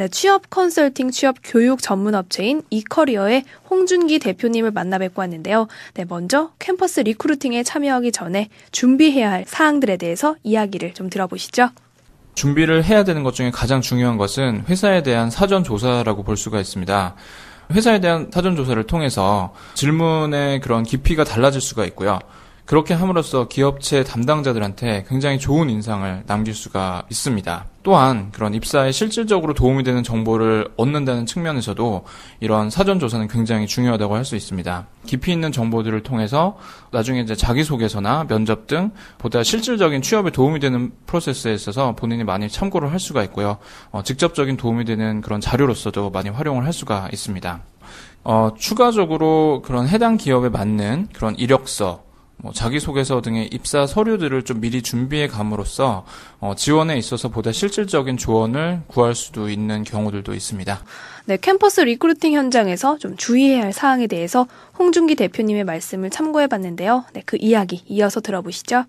네, 취업 컨설팅, 취업 교육 전문 업체인 이커리어의 홍준기 대표님을 만나 뵙고 왔는데요. 네, 먼저 캠퍼스 리크루팅에 참여하기 전에 준비해야 할 사항들에 대해서 이야기를 좀 들어보시죠. 준비를 해야 되는 것 중에 가장 중요한 것은 회사에 대한 사전 조사라고 볼 수가 있습니다. 회사에 대한 사전 조사를 통해서 질문의 그런 깊이가 달라질 수가 있고요. 그렇게 함으로써 기업체 담당자들한테 굉장히 좋은 인상을 남길 수가 있습니다. 또한 그런 입사에 실질적으로 도움이 되는 정보를 얻는다는 측면에서도 이런 사전 조사는 굉장히 중요하다고 할 수 있습니다. 깊이 있는 정보들을 통해서 나중에 이제 자기소개서나 면접 등 보다 실질적인 취업에 도움이 되는 프로세스에 있어서 본인이 많이 참고를 할 수가 있고요. 직접적인 도움이 되는 그런 자료로서도 많이 활용을 할 수가 있습니다. 추가적으로 그런 해당 기업에 맞는 그런 이력서, 자기소개서 등의 입사 서류들을 좀 미리 준비해 감으로써 지원에 있어서 보다 실질적인 조언을 구할 수도 있는 경우들도 있습니다. 네, 캠퍼스 리크루팅 현장에서 좀 주의해야 할 사항에 대해서 홍준기 대표님의 말씀을 참고해 봤는데요. 네, 그 이야기 이어서 들어보시죠.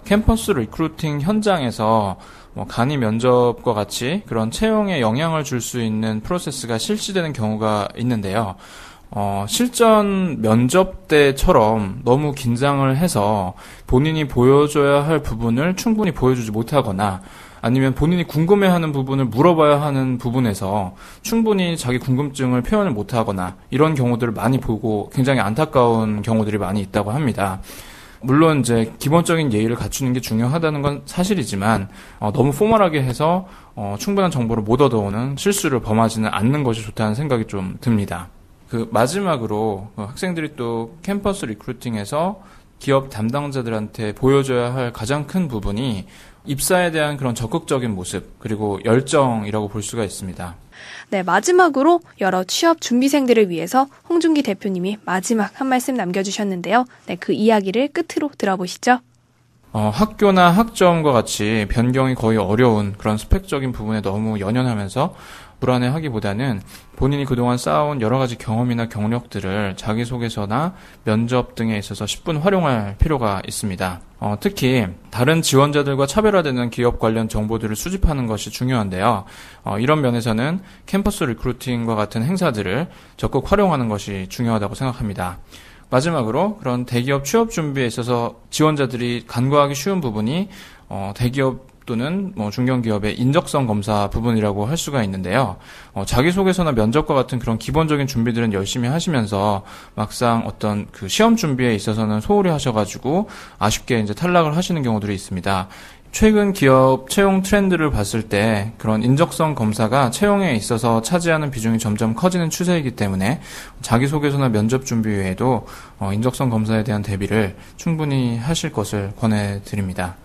캠퍼스 리크루팅 현장에서 간이 면접과 같이 그런 채용에 영향을 줄 수 있는 프로세스가 실시되는 경우가 있는데요. 실전 면접 때처럼 너무 긴장을 해서 본인이 보여줘야 할 부분을 충분히 보여주지 못하거나 아니면 본인이 궁금해하는 부분을 물어봐야 하는 부분에서 충분히 자기 궁금증을 표현을 못하거나 이런 경우들을 많이 보고 굉장히 안타까운 경우들이 많이 있다고 합니다. 물론 이제 기본적인 예의를 갖추는 게 중요하다는 건 사실이지만 너무 포멀하게 해서 충분한 정보를 못 얻어오는 실수를 범하지는 않는 것이 좋다는 생각이 좀 듭니다. 마지막으로 학생들이 또 캠퍼스 리크루팅에서 기업 담당자들한테 보여줘야 할 가장 큰 부분이 입사에 대한 그런 적극적인 모습 그리고 열정이라고 볼 수가 있습니다. 네, 마지막으로 여러 취업 준비생들을 위해서 홍준기 대표님이 마지막 한 말씀 남겨주셨는데요. 네, 그 이야기를 끝으로 들어보시죠. 학교나 학점과 같이 변경이 거의 어려운 그런 스펙적인 부분에 너무 연연하면서 불안해하기보다는 본인이 그동안 쌓아온 여러 가지 경험이나 경력들을 자기소개서나 면접 등에 있어서 10분 활용할 필요가 있습니다. 특히 다른 지원자들과 차별화되는 기업 관련 정보들을 수집하는 것이 중요한데요. 이런 면에서는 캠퍼스 리크루팅과 같은 행사들을 적극 활용하는 것이 중요하다고 생각합니다. 마지막으로 그런 대기업 취업 준비에 있어서 지원자들이 간과하기 쉬운 부분이 대기업 또는 중견기업의 인적성 검사 부분이라고 할 수가 있는데요. 자기소개서나 면접과 같은 그런 기본적인 준비들은 열심히 하시면서 막상 어떤 그 시험 준비에 있어서는 소홀히 하셔가지고 아쉽게 이제 탈락을 하시는 경우들이 있습니다. 최근 기업 채용 트렌드를 봤을 때 그런 인적성 검사가 채용에 있어서 차지하는 비중이 점점 커지는 추세이기 때문에 자기소개서나 면접 준비 외에도 인적성 검사에 대한 대비를 충분히 하실 것을 권해드립니다.